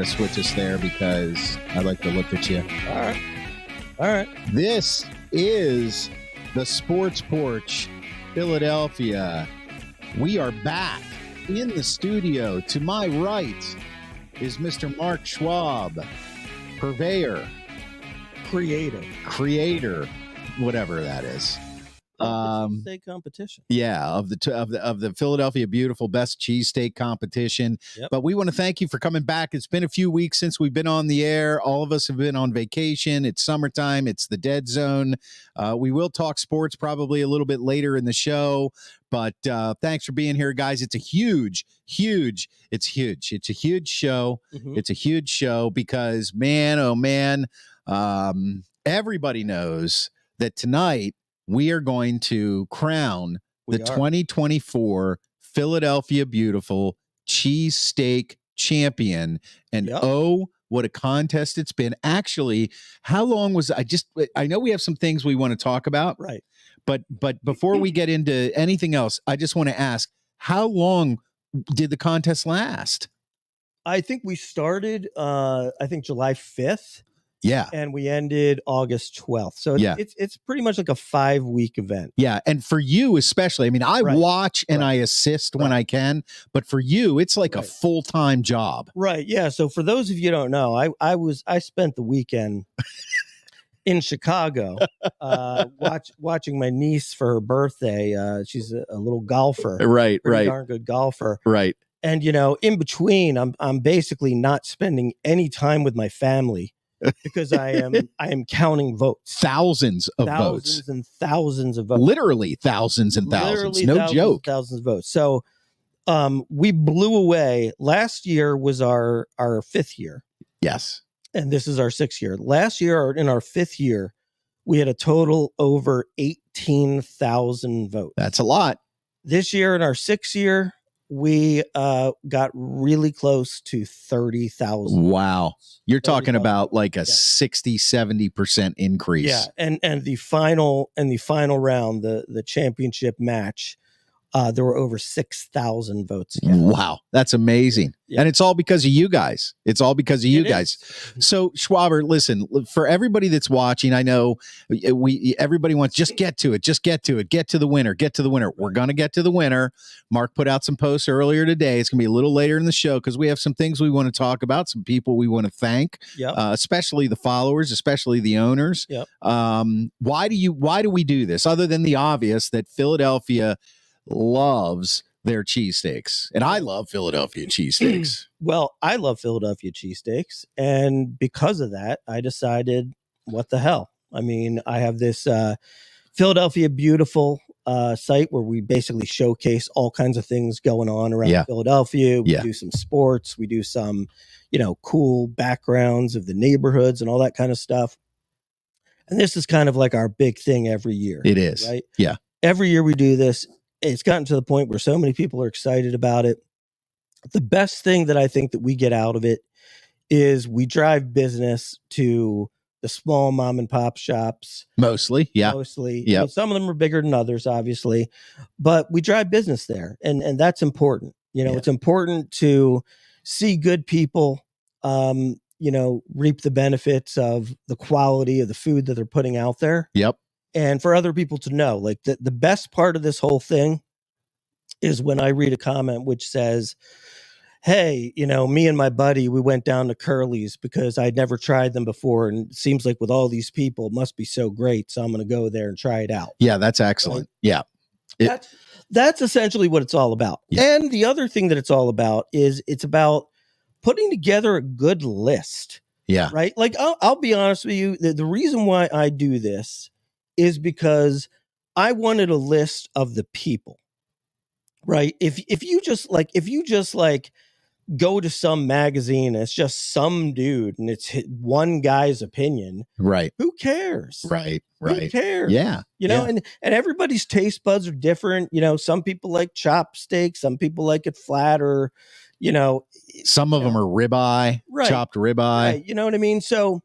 to switch us there because I like to look at you. All right. This is the Sports Porch Philadelphia. We are back in the studio. To my right is Mr. Marc Schwab, purveyor, creator, whatever that is. Cheesesteak competition. Yeah, of the Philadelphia Beautiful Best Cheesesteak competition. Yep. But we want to thank you for coming back. It's been a few weeks since we've been on the air. All of us have been on vacation. It's summertime. It's the dead zone. We will talk sports probably a little bit later in the show. But thanks for being here, guys. It's a huge show. Mm-hmm. It's a huge show because, man, oh, man, everybody knows that tonight we are going to crown the 2024 Philadelphia Beautiful Cheesesteak champion. And oh, what a contest it's been. Actually, how long was I know we have some things we want to talk about. Right. But before we get into anything else, I just want to ask, how long did the contest last? I think we started, July 5th. Yeah. And we ended August 12th. So it's pretty much like a 5-week event. Yeah. And for you especially, I mean, I watch and I assist when I can, but for you, it's like a full-time job. Right. Yeah. So for those of you who don't know, I spent the weekend in Chicago watching my niece for her birthday. She's a little golfer. Right. Darn good golfer. Right. And, in between, I'm basically not spending any time with my family. Because I am counting votes. Thousands and thousands of votes. Literally thousands and thousands. No joke. Thousands of votes. So we blew away. Last year was our 5th year. Yes. And this is our 6th year. Last year, in our 5th year, we had a total over 18,000 votes. That's a lot. This year, in our 6th year, we got really close to 30,000. Wow. You're talking about like a 60-70% increase. Yeah. And the final round, the championship match, there were over 6,000 votes. Wow. That's amazing. Yeah. And it's all because of you guys. It's all because of you guys. So Schwaber, listen, for everybody that's watching, I know everybody wants, just get to it. Get to the winner. We're going to get to the winner. Marc put out some posts earlier today. It's going to be a little later in the show because we have some things we want to talk about, some people we want to thank, especially the followers, especially the owners. Yep. Why do we do this other than the obvious that Philadelphia loves their cheesesteaks, and I love Philadelphia cheesesteaks. Well, I love Philadelphia cheesesteaks, and because of that, I decided, what the hell? I mean, I have this Philadelphia Beautiful site where we basically showcase all kinds of things going on around Philadelphia. We do some sports, we do some, cool backgrounds of the neighborhoods and all that kind of stuff. And this is kind of like our big thing every year. It is, right? Yeah. Every year we do this. It's gotten to the point where so many people are excited about it. The best thing that I think that we get out of it is we drive business to the small mom and pop shops. Mostly. Yeah. I mean, some of them are bigger than others, obviously, but we drive business there. And that's important. It's important to see good people, reap the benefits of the quality of the food that they're putting out there. Yep. And for other people to know, like the best part of this whole thing is when I read a comment which says, hey, me and my buddy, we went down to Curly's because I'd never tried them before. And it seems like with all these people, it must be so great. So I'm going to go there and try it out. Yeah, that's excellent. Yeah. That's essentially what it's all about. Yeah. And the other thing that it's all about is it's about putting together a good list. Yeah. Right. Like, I'll be honest with you. The reason why I do this is because I wanted a list of the people, right? If you just go to some magazine and it's just some dude and it's one guy's opinion, right? Who cares? Right. Who cares? Yeah. And everybody's taste buds are different. Some people like chopsteak, some people like it flat, or some of them are ribeye, chopped ribeye. Right. You know what I mean? So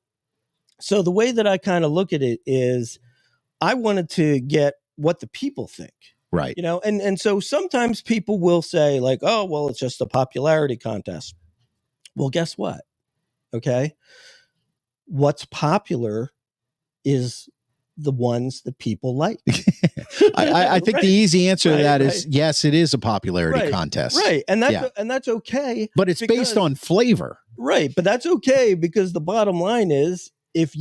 the way that I kind of look at it is, I wanted to get what the people think. Right. And so sometimes people will say like, oh, well, it's just a popularity contest. Well, guess what? Okay. What's popular is the ones that people like. I think Right. the easy answer to Right, that right. is yes, it is a popularity Right, contest. Right. And Yeah. that's okay. But it's based on flavor. Right. But that's okay, because the bottom line is, if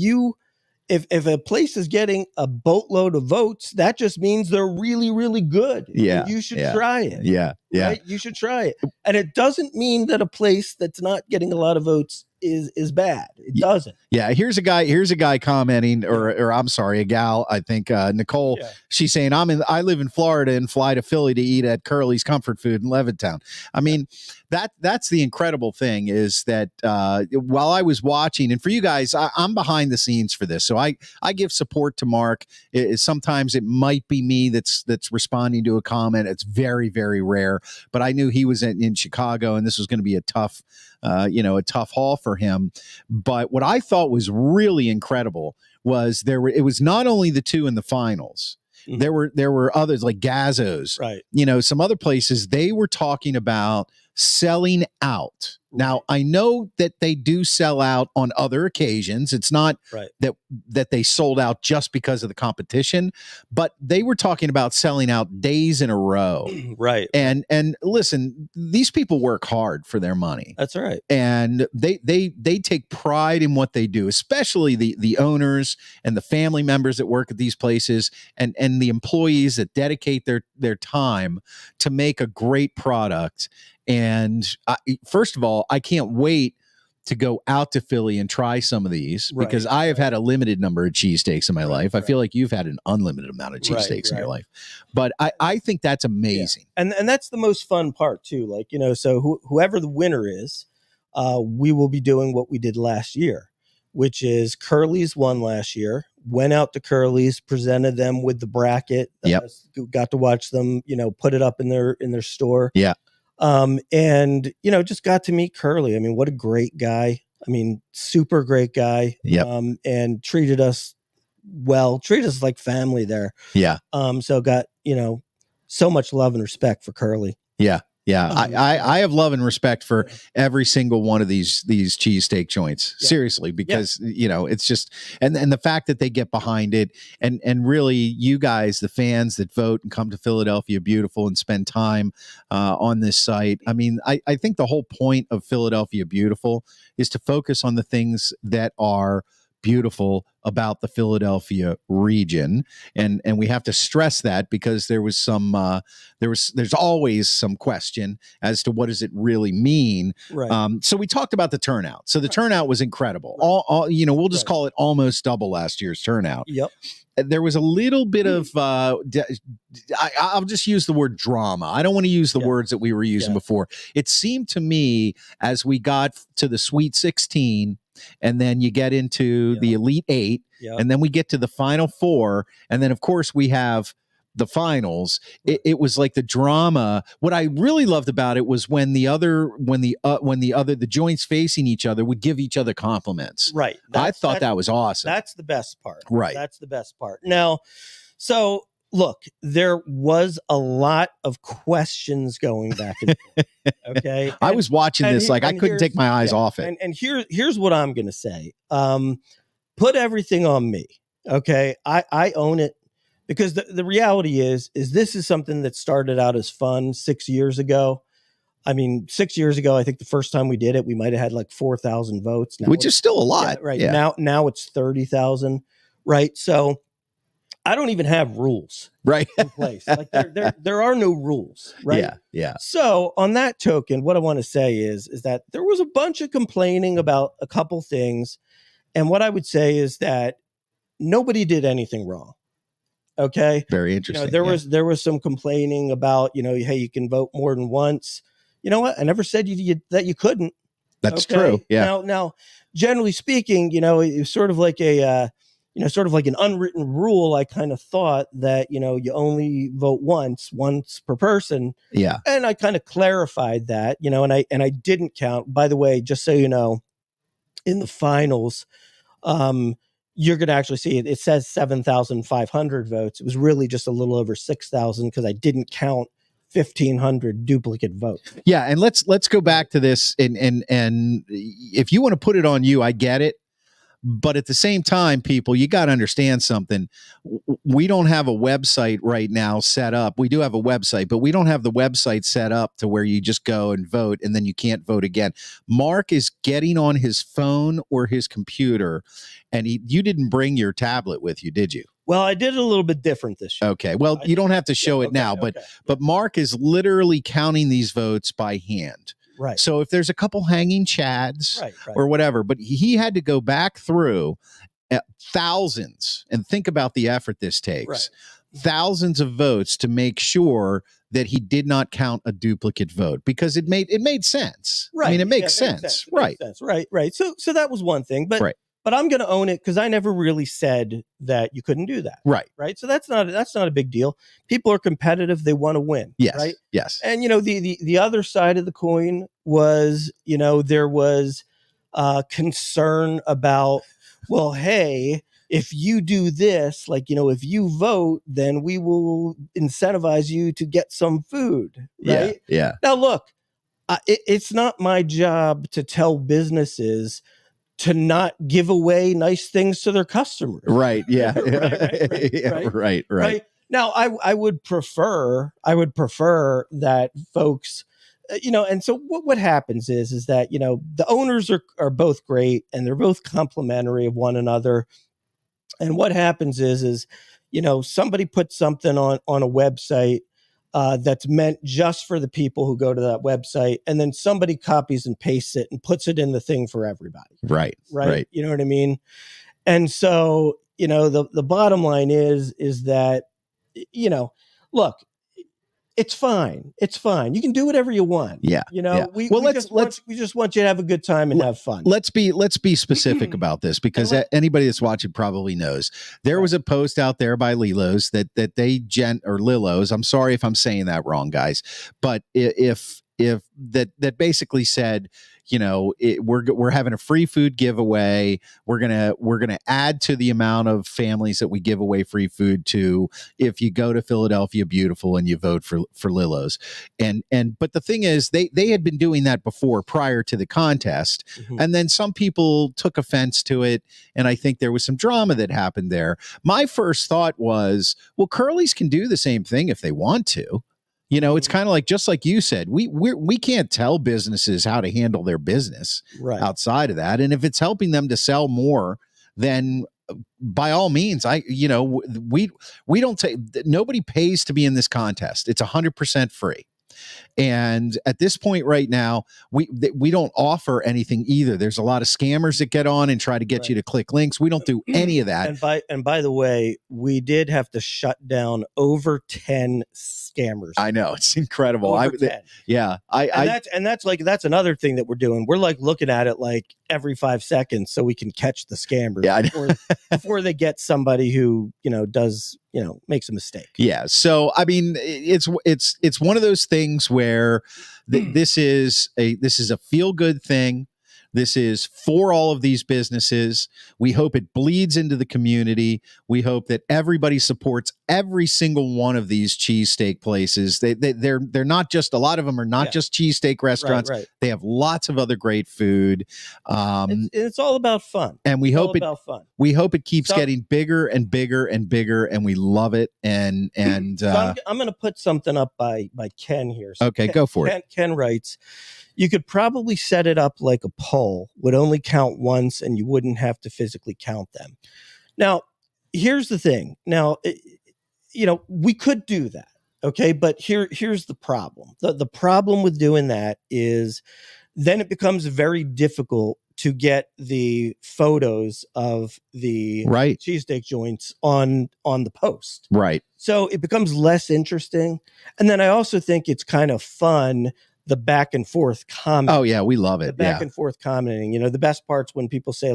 a place is getting a boatload of votes, that just means they're really, really good. Yeah. And you should Yeah. try it. Yeah. Yeah. Right? You should try it. And it doesn't mean that a place that's not getting a lot of votes is bad. It doesn't. Yeah, here's a guy commenting, or I'm sorry, a gal, I think, Nicole. Yeah. She's saying, I live in Florida and fly to Philly to eat at Curly's Comfort Food in Levittown. I mean, that's the incredible thing, is that while I was watching, and for you guys, I'm behind the scenes for this, so I give support to Marc. Sometimes it might be me that's responding to a comment. It's very, very rare, but I knew he was in Chicago, and this was going to be a tough haul for him. But what I thought was really incredible was it was not only the two in the finals. Mm-hmm. There were others like Gazzo's, right? Some other places, they were talking about selling out. Right. Now, I know that they do sell out on other occasions. It's not that they sold out just because of the competition, but they were talking about selling out days in a row. Right. And listen, these people work hard for their money. That's right. And they take pride in what they do, especially the owners and the family members that work at these places, and the employees that dedicate their time to make a great product. And first of all, I can't wait to go out to Philly and try some of these, because I have had a limited number of cheesesteaks in my life. I feel like you've had an unlimited amount of cheesesteaks in your life, but I think that's amazing. Yeah. And that's the most fun part too. Like, so whoever the winner is, we will be doing what we did last year, which is Curly's won last year, went out to Curly's, presented them with the bracket. Got to watch them, put it up in their store. Yeah. And just got to meet Curly. I mean, what a great guy. I mean, super great guy. Yep. And treated us like family there. Yeah. So got, so much love and respect for Curly. Yeah. Yeah. I have love and respect for every single one of these cheesesteak joints. Yeah. Seriously, because it's just, and the fact that they get behind it, and really you guys, the fans that vote and come to Philadelphia Beautiful and spend time on this site. I mean, I think the whole point of Philadelphia Beautiful is to focus on the things that are beautiful about the Philadelphia region, and we have to stress that, because there was there's always some question as to what does it really mean. Right. So we talked about the turnout. So the turnout was incredible. All we'll just call it almost double last year's turnout. Yep. There was a little bit of I'll just use the word drama. I don't want to use the words that we were using before. It seemed to me, as we got to the Sweet 16, and then you get into the Elite 8, and then we get to the Final 4, and then of course we have the finals. It was like the drama. What I really loved about it was when the joints facing each other would give each other compliments. Right. I thought that was awesome. That's the best part. Right. That's the best part. Now, so look, there was a lot of questions going back and forth. Okay. I was watching this like I couldn't take my eyes off it. And here's what I'm gonna say. Put everything on me. Okay. I own it, because the reality is this is something that started out as fun 6 years ago. I mean, 6 years ago, I think the first time we did it, we might have had like 4,000 votes. Now which is still a lot. Yeah, right. Yeah. Now it's 30,000. Right. So I don't even have rules in place. Like there are no rules. Right. Yeah. Yeah. So on that token, what I want to say is that there was a bunch of complaining about a couple things. And what I would say is that nobody did anything wrong. Okay. Very interesting. There was some complaining about, hey, you can vote more than once. You know what? I never said that you couldn't. That's true. Yeah. Now, generally speaking, it was sort of like sort of like an unwritten rule. I kind of thought that, you only vote once per person. Yeah. And I kind of clarified that, and I didn't count. By the way, just so you know, in the finals, you're going to actually see it says 7,500 votes. It was really just a little over 6,000, because I didn't count 1,500 duplicate votes. Yeah, and let's go back to this, and if you want to put it on you, I get it. But at the same time, people, you got to understand something. We don't have a website right now set up. We do have a website, but we don't have the website set up to where you just go and vote and then you can't vote again. Marc is getting on his phone or his computer, and you didn't bring your tablet with you, did you? Well, I did it a little bit different this year. Okay. Well, you don't have to show it now, but Marc is literally counting these votes by hand. Right. So if there's a couple hanging chads or whatever, but he had to go back through thousands, and think about the effort this takes, thousands of votes to make sure that he did not count a duplicate vote, because it made sense. Right. I mean, it makes sense. Right. Right. So that was one thing, but I'm going to own it, because I never really said that you couldn't do that. Right. So that's not a big deal. People are competitive. They want to win. Yes. Right. Yes. And, the other side of the coin was, there was concern about, well, hey, if you do this, if you vote, then we will incentivize you to get some food. Right. Yeah. Now, look, it's not my job to tell businesses to not give away nice things to their customers. Right. Yeah. Right. Now, I would prefer that folks, and so what happens is that, the owners are both great, and they're both complimentary of one another. And what happens is somebody puts something on a website that's meant just for the people who go to that website, and then somebody copies and pastes it and puts it in the thing for everybody. Right. You know what I mean? And so, the bottom line is that, look, it's fine. It's fine. You can do whatever you want. Yeah. We just want you to have a good time and have fun. Let's be specific about this, because anybody that's watching probably knows there was a post out there by Lilo's that they or Lillo's. I'm sorry if I'm saying that wrong, guys, but if that basically said, we're having a free food giveaway. We're gonna add to the amount of families that we give away free food to if you go to Philadelphia Beautiful and you vote for Lillo's. But the thing is, they had been doing that before, prior to the contest, and then some people took offense to it, and I think there was some drama that happened there. My first thought was, well, Curly's can do the same thing if they want to. It's kind of like, just like you said, we can't tell businesses how to handle their business outside of that. And if it's helping them to sell more, then by all means, we don't take, nobody pays to be in this contest. It's 100% free. And at this point right now, we don't offer anything either. There's a lot of scammers that get on and try to get you to click links. We don't do any of that. And by the way, we did have to shut down over 10 scammers. I know, it's incredible. That's another thing that we're doing. We're looking at it every 5 seconds so we can catch the scammers before they get somebody who makes a mistake. Yeah. So I mean, it's one of those things where this is a feel good thing. This is for all of these businesses. We hope it bleeds into the community. We hope that everybody supports every single one of these cheesesteak places. They're not just, a lot of them are not just cheesesteak restaurants. Right. They have lots of other great food. It's all about fun. And we hope it keeps getting bigger and bigger and bigger, and we love it. And so I'm going to put something up by Ken here. So okay, go for it. Ken writes, you could probably set it up like a poll, would only count once, and you wouldn't have to physically count them. Now, here's the thing. Now, we could do that, okay? But here's the problem. The problem with doing that is then it becomes very difficult to get the photos of the cheesesteak joints on the post. Right. So it becomes less interesting. And then I also think it's kind of fun, the back and forth comment. Oh yeah, we love it. The back and forth commenting. The best part's when people say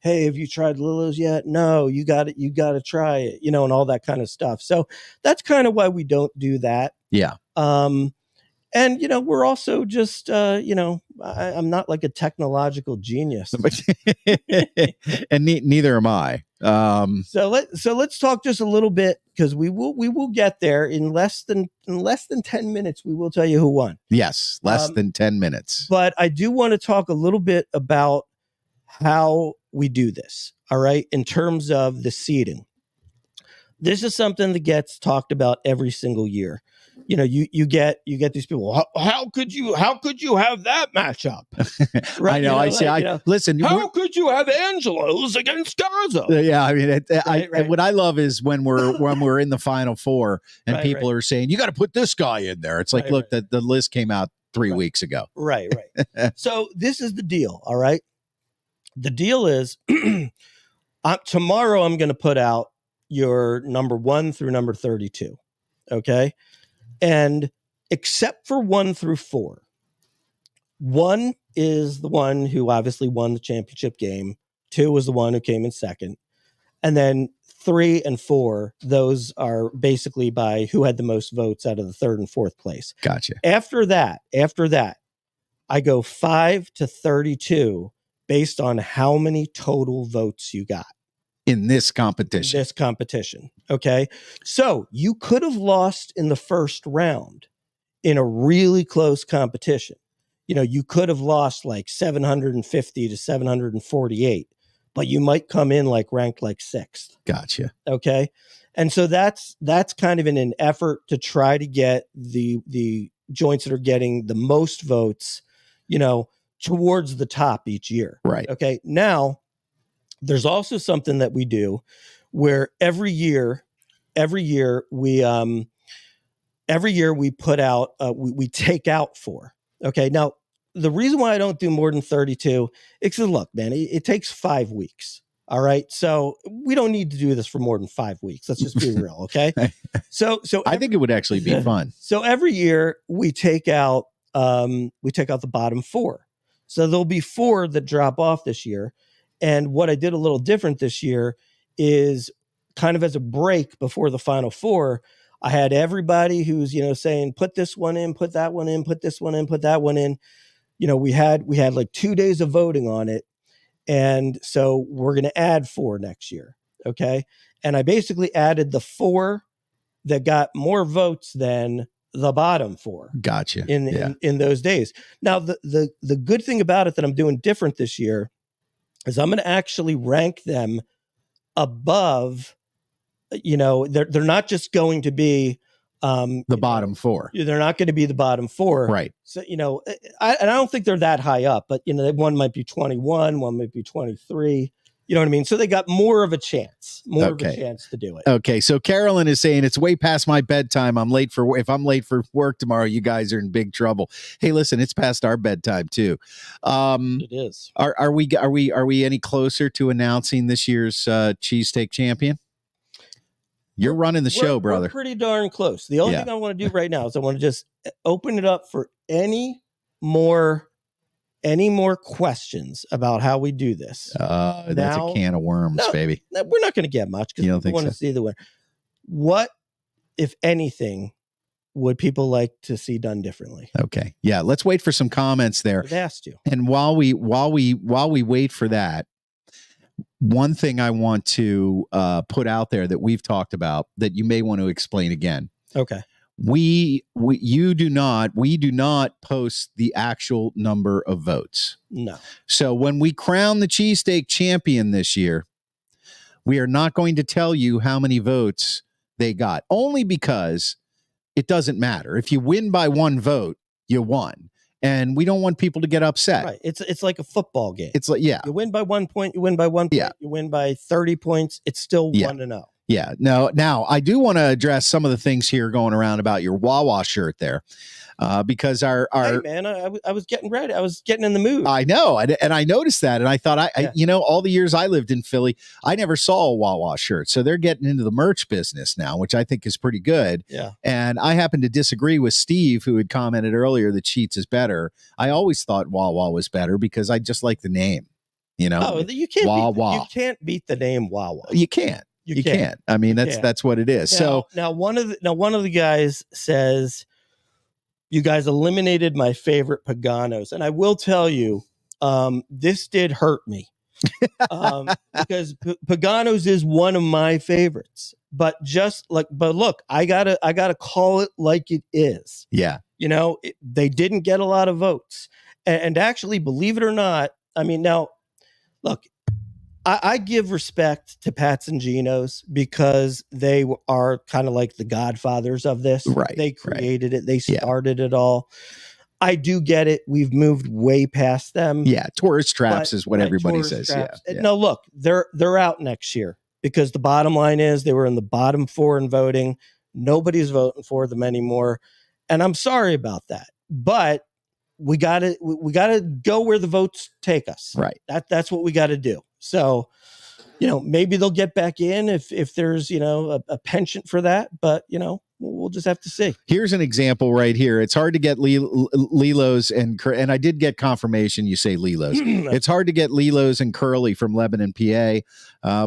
"Hey, have you tried Lillo's yet?" "No, you got it. You got to try it." And all that kind of stuff. So that's kind of why we don't do that. Yeah. And we're also just I'm not like a technological genius, and neither am I. So let's talk just a little bit, because we will get there in less than 10 minutes. We will tell you who won. Yes, less than 10 minutes. But I do want to talk a little bit about how we do this. All right, in terms of the seeding. This is something that gets talked about every single year. You know, you get these people. How could you have that matchup? Right? I know. Listen. How could you have Angelos against Garza? Yeah, I mean, what I love is when we're in the Final Four and people are saying you got to put this guy in there. It's like, look, the list came out 3 weeks ago. Right. So this is the deal. All right. The deal is tomorrow I'm going to put out your number 1 through number 32. Okay. And except for 1 through 4, 1 is the one who obviously won the championship game. 2 was the one who came in second. And then 3 and 4, those are basically by who had the most votes out of the 3rd and 4th place. Gotcha. After that, I go 5 to 32 based on how many total votes you got. In this competition. Okay. So you could have lost in the first round in a really close competition. You know, you could have lost like 750 to 748, but you might come in ranked 6th. Gotcha. Okay. And so that's kind of in an effort to try to get the joints that are getting the most votes, you know, towards the top each year. Right. Okay. Now, there's also something that we do where every year we put out, we take out 4. Okay. Now, the reason why I don't do more than 32 is because, look, man, it takes 5 weeks. All right. So we don't need to do this for more than 5 weeks. Let's just be real. Okay. So I think it would actually be fun. So every year we take out the bottom 4. So there'll be 4 that drop off this year. And what I did a little different this year is kind of as a break before the Final Four, I had everybody who's, you know, saying, put this one in, put that one in, put this one in, put that one in. You know, we had like 2 days of voting on it. And so we're going to add 4 next year. Okay. And I basically added the 4 that got more votes than the bottom 4. Gotcha. In those days. Now, the good thing about it that I'm doing different this year is I'm going to actually rank them above, you know, they're not just going to be the bottom 4. They're not going to be the bottom 4. Right. So, you know, I don't think they're that high up, but, you know, one might be 21, one might be 23. You know what I mean? So they got more of a chance to do it. Okay. So Carolyn is saying it's way past my bedtime. If I'm late for work tomorrow, you guys are in big trouble. Hey, listen, it's past our bedtime too. It is. Are we any closer to announcing this year's cheesesteak champion? You're running the show, brother. We're pretty darn close. The only thing I want to do right now is I want to just open it up for any more questions about how we do this. That's a can of worms, baby. We're not going to get much because we want to see the winner. What, if anything, would people like to see done differently? Okay. Yeah. Let's wait for some comments there. I've asked you. And while we wait for that, one thing I want to put out there that we've talked about that you may want to explain again. Okay. We do not post the actual number of votes. No. So when we crown the cheesesteak champion this year, we are not going to tell you how many votes they got, only because it doesn't matter. If you win by 1 vote, you won. And we don't want people to get upset. Right. It's like a football game. It's like, yeah. You win by 1 point, you win by 1 point, you win by 30 points, it's still 1-0. Yeah. No, now I do want to address some of the things here going around about your Wawa shirt there. Because our hey man, I was getting ready. I was getting in the mood. I know. And I noticed that. And I thought, I you know, all the years I lived in Philly, I never saw a Wawa shirt. So they're getting into the merch business now, which I think is pretty good. Yeah. And I happen to disagree with Steve, who had commented earlier that Sheetz is better. I always thought Wawa was better because I just like the name, you know. Oh, you can't Wawa. You can't beat the name Wawa. You can't. You can't. I mean, that's what it is. Now one of the guys says, you guys eliminated my favorite Paganos. And I will tell you, this did hurt me because Pagano's is one of my favorites. But look, I gotta call it like it is. Yeah. They didn't get a lot of votes, and actually, believe it or not, I mean, now look, I give respect to Pat's and Geno's because they are kind of like the godfathers of this. Right. They created it. They started it all. I do get it. We've moved way past them. Yeah. Tourist traps is what everybody says. Yeah. No, look, they're out next year because the bottom line is they were in the bottom 4 in voting. Nobody's voting for them anymore. And I'm sorry about that. But we gotta go where the votes take us. Right. That's what we got to do. So, maybe they'll get back in if there's, a penchant for that, but, we'll just have to see. Here's an example right here. It's hard to get Lilos and I did get confirmation you say Lilos. It's hard to get Lilos and Curly from Lebanon, PA,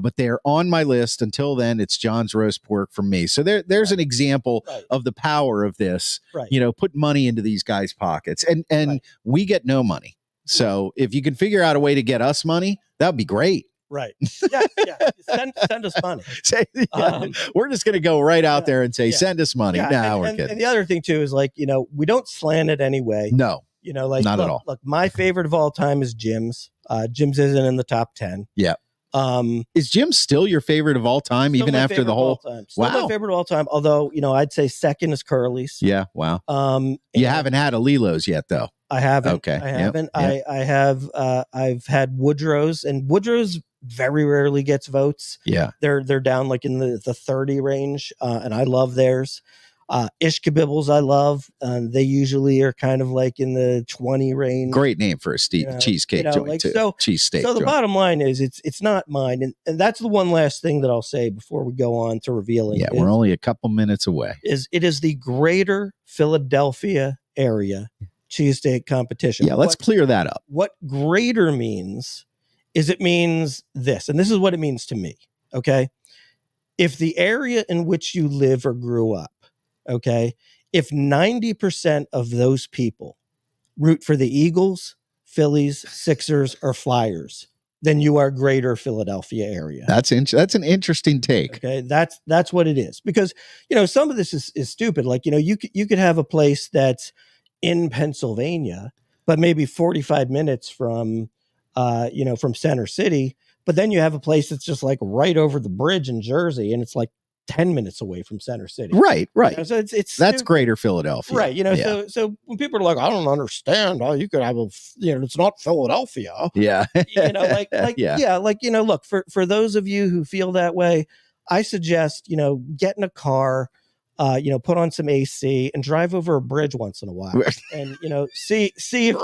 but they're on my list. Until then, it's John's roast pork from me. So there's an example of the power of this. Right. Put money into these guys' pockets, and we get no money. So if you can figure out a way to get us money, that'd be great. Right. Yeah. Send us money. We're just going to go right out there and say, send us money. Yeah. We're kidding. And the other thing too is we don't slant it anyway. No, not at all. Look, my favorite of all time is Jim's. Jim's isn't in the top 10. Yeah. Is Jim still your favorite of all time, even after the whole? Still my favorite of all time. Although, I'd say second is Curly's. Yeah. Wow. You haven't had a Lilo's yet though. I haven't. Okay. I haven't. Yep. I have. I've had Woodrow's, and Woodrow's very rarely gets votes. Yeah. They're down like in the 30 range, and I love theirs. Ishkabibbles I love. They usually are kind of like in the 20 range. Great name for a cheesecake joint too. Cheesesteak. So the bottom line is it's not mine, and that's the one last thing that I'll say before we go on to revealing. Yeah, we're only a couple minutes away. It is the greater Philadelphia area cheesesteak competition. Yeah, let's clear that up. What greater means is it means this, and this is what it means to me. Okay. If the area in which you live or grew up, okay, if 90% of those people root for the Eagles, Phillies, Sixers, or Flyers, then you are greater Philadelphia area. That's an interesting take. Okay. That's what it is. Because, some of this is stupid. Like, you could have a place that's in Pennsylvania, but maybe 45 minutes from Center City. But then you have a place that's just like right over the bridge in Jersey, and it's like 10 minutes away from Center City. Right. So it's that's greater Philadelphia. Right. So when people are like, I don't understand. Oh, you could have it's not Philadelphia. Yeah. Look, for those of you who feel that way, I suggest, get in a car, put on some AC and drive over a bridge once in a while, and see if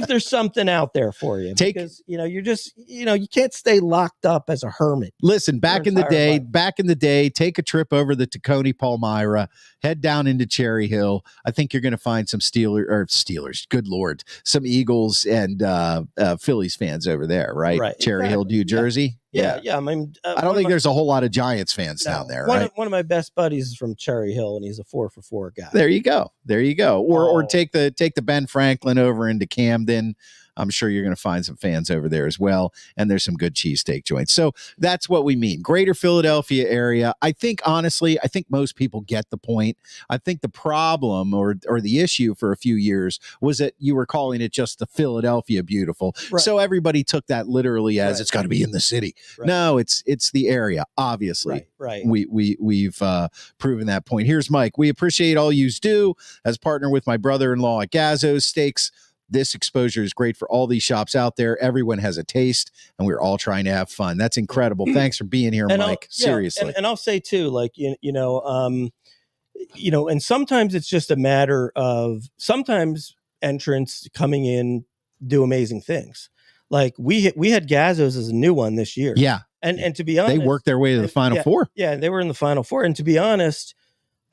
there's something out there for you. Because you're just you can't stay locked up as a hermit. Listen, back in the day, take a trip over the Tacony Palmyra, head down into Cherry Hill. I think you're going to find some Steelers. Good Lord, some Eagles and Phillies fans over there, right? Cherry Hill, New Jersey. Yeah. I mean, I don't think there's a whole lot of Giants fans down there. One of my best buddies is from Cherry Hill, and he's a 4-for-4 guy. There you go. Or take the Ben Franklin over into Camden. I'm sure you're going to find some fans over there as well. And there's some good cheesesteak joints. So that's what we mean. Greater Philadelphia area. I think most people get the point. I think the problem or the issue for a few years was that you were calling it just the Philadelphia beautiful. Right. So everybody took that literally as it's got to be in the city. Right. No, it's the area. Obviously. Right. We've proven that point. Here's Mike. We appreciate all you do as partner with my brother-in-law at Gazzo's Steaks. This exposure is great for all these shops out there. Everyone has a taste, and we're all trying to have fun. That's incredible. Thanks for being here, Mike. Seriously. And I'll say too, like, and sometimes it's just a matter of sometimes entrants coming in do amazing things. Like we had Gazzo's as a new one this year. Yeah. And to be honest, they worked their way to the Final Four. Yeah, they were in the Final Four. And to be honest,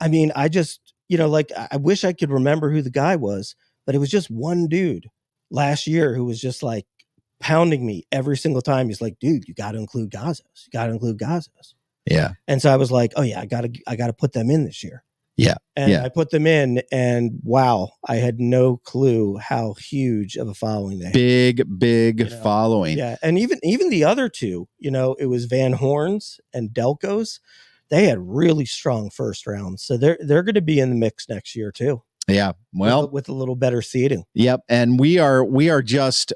I mean, I just, I wish I could remember who the guy was. But it was just one dude last year who was just like pounding me every single time. He's like, dude, you got to include Gazzo's. You got to include Gazzo's. Yeah. And so I was like, oh yeah, I got to put them in this year. Yeah. And I put them in, and wow, I had no clue how huge of a following they had. Big following. Yeah. And even the other two, it was Van Horn's and Delco's. They had really strong first rounds. So they're going to be in the mix next year too. Yeah. Well, with a little better seating. Yep. And we are just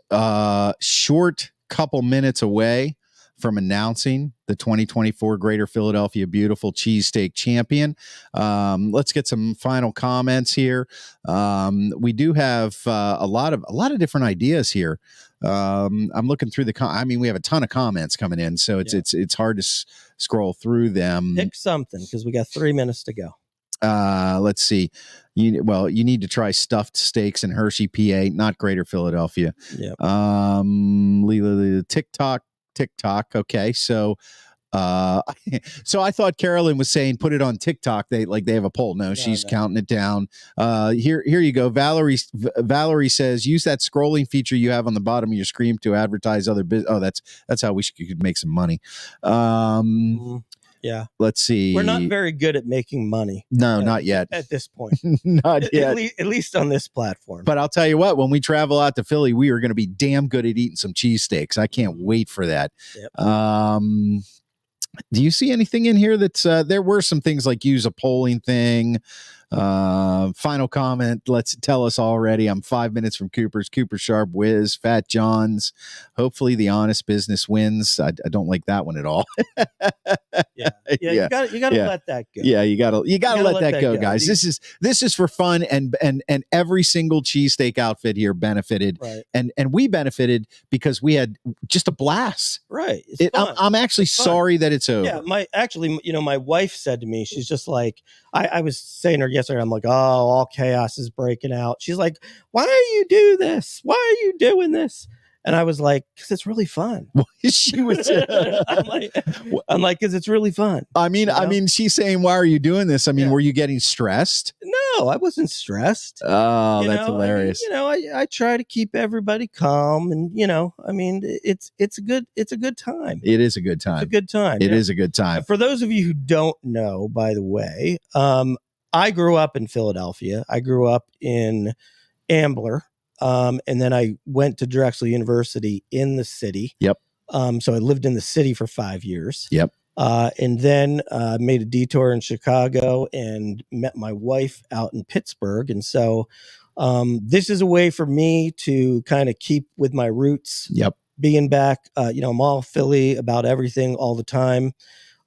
short couple minutes away from announcing the 2024 Greater Philadelphia Beautiful Cheesesteak champion. Let's get some final comments here. We do have a lot of different ideas here. I'm looking through we have a ton of comments coming in, so it's hard to scroll through them. Pick something, because we got 3 minutes to go. Let's see. You need to try stuffed steaks in Hershey, PA, not Greater Philadelphia. Yep. Lilo, TikTok. Okay. So I thought Carolyn was saying put it on TikTok. They have a poll. No, she's counting it down. Here you go. Valerie says use that scrolling feature you have on the bottom of your screen to advertise other business. Oh, that's how you could make some money. Yeah. Let's see. We're not very good at making money. No, not yet. At this point. Not yet. At least on this platform. But I'll tell you what, when we travel out to Philly, we are going to be damn good at eating some cheesesteaks. I can't wait for that. Yep. Do you see anything in here that's there were some things like use a polling thing. Final comment. Let's tell us already. I'm 5 minutes from Cooper Sharp, Wiz, Fat John's. Hopefully the honest business wins. I don't like that one at all. Yeah. You got to let that go. Yeah, you got to let that go, guys. This is for fun, and every single cheesesteak outfit here benefited, right. and we benefited because we had just a blast. Right. I'm actually sorry that it's over. Yeah, my wife said to me, she's just like, I was saying to her yesterday, I'm like, oh, all chaos is breaking out. She's like, why do you do this? Why are you doing this? And I was like, because it's really fun. She was. I'm like, because it's really fun. I mean, she's saying, why are you doing this? I mean, were you getting stressed? No, I wasn't stressed. Oh, that's hilarious. I try to keep everybody calm, and it's a good time. It is a good time. It's a good time. It is a good time. For those of you who don't know, by the way, I grew up in Philadelphia. I grew up in Ambler. And then I went to Drexel University in the city. Yep. So I lived in the city for 5 years. Yep. And then made a detour in Chicago and met my wife out in Pittsburgh. And so this is a way for me to kind of keep with my roots. Yep. Being back, I'm all Philly about everything all the time.